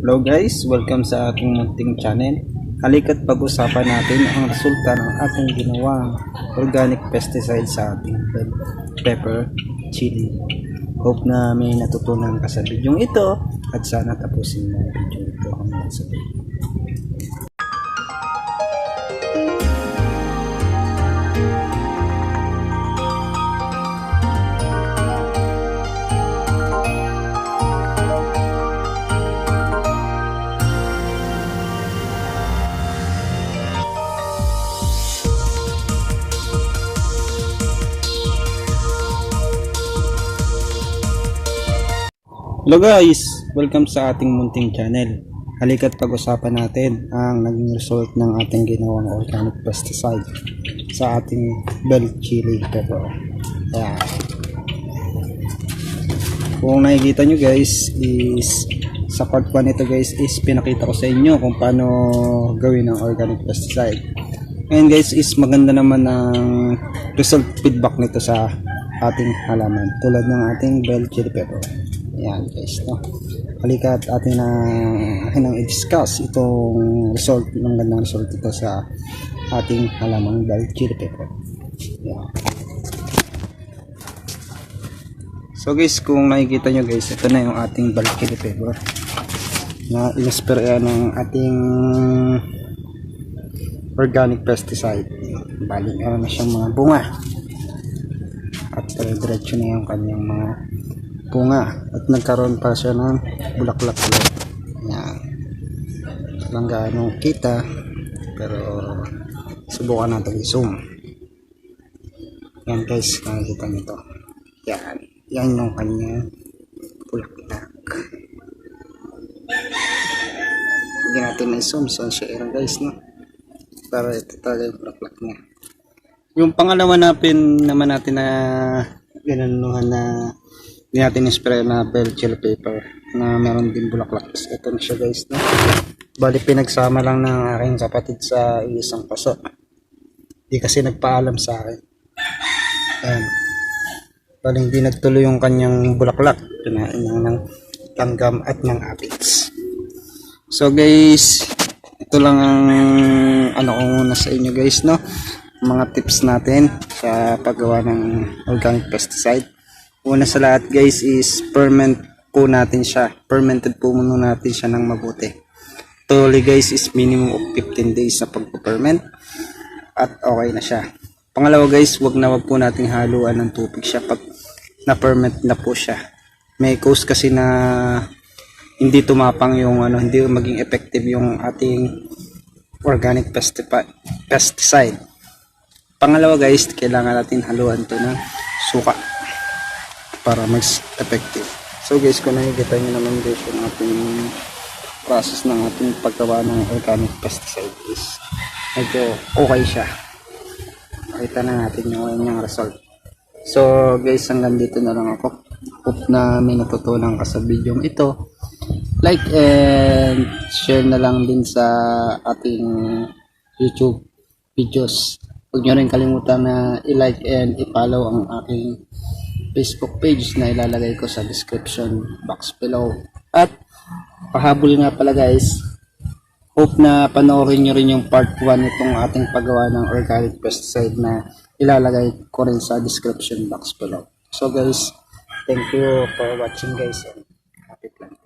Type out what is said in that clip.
Hello guys, welcome sa aking munting channel. Halika't pag-usapan natin ang resulta ng ating ginawang organic pesticide sa ating bell pepper, chili. Hope na may natutunan ka sa video ito at sana tapusin mo ang video ito hanggang sa dulo. Hello guys! Welcome sa ating munting channel. Halika't pag-usapan natin ang naging result ng ating ginawang organic pesticide sa ating bell chili pepper. Ayan. Kung nakikita nyo guys, is sa part 1 ito guys is pinakita ko sa inyo kung paano gawin ang organic pesticide. Ngayon guys is maganda naman ang result feedback nito sa ating halaman tulad ng ating bell chili pepper. Ayan guys, no? Halika at atin nang i-discuss itong result, ng gandang result ito sa ating halamang bell chili pepper. Ayan. So guys, kung nakikita nyo guys, ito na yung ating bell chili pepper na in-sprayan ng ating organic pesticide. Bali, meron na siyang mga bunga at diretso na yung kanyang mga bunga at nagkaroon pa siya ng bulaklak ulit. Yan. Lang gaano kita pero subukan natin i-zoom. Yan guys, nakikita nito. Yan. Yan yung kanya bulaklak. Hindi natin i-zoom so siya guys, no? Para ito talaga yung bulaklak niya. Yung pangalawa naman natin na ginanuhan na hindi natin spray na bell chili pepper na meron din bulaklak. Ito na siya guys, no? Bali pinagsama lang ng aking kapatid sa isang paso. Hindi kasi nagpaalam sa akin. Ayan. Bali hindi nagtuloy yung kanyang bulaklak. Kinain lang ng langgam at ng aphids. So guys, ito lang ang ano ko muna sa inyo guys, no? Mga tips natin sa paggawa ng organic pesticide. Una sa lahat guys is fermented po natin siya muna natin siya ng mabuti. Totally guys is minimum of 15 days na pagpo-ferment at okay na siya. Pangalawa guys, wag po nating haluan ng tubig siya pag na-ferment na po siya. May cause kasi na hindi tumapang yung hindi maging effective yung ating organic pesticide. Pangalawa guys, kailangan natin haluan to ng suka para mas effective. So guys, kung nakikita nyo naman guys yung ating process ng ating paggawa ng organic pesticide is medyo okay siya. Makita na natin yung kanyang result. So guys, hanggang dito na lang ako. Hope na may natutunan ka sa video ito. Like and share na lang din sa ating YouTube videos. Huwag nyo rin kalimutan na i-like and i-follow ang aking Facebook page na ilalagay ko sa description box below. At pahabol nga pala guys, hope na panoorin nyo rin yung part 1 itong ating paggawa ng organic pesticide na ilalagay ko rin sa description box below. So guys, thank you for watching guys and happy planting.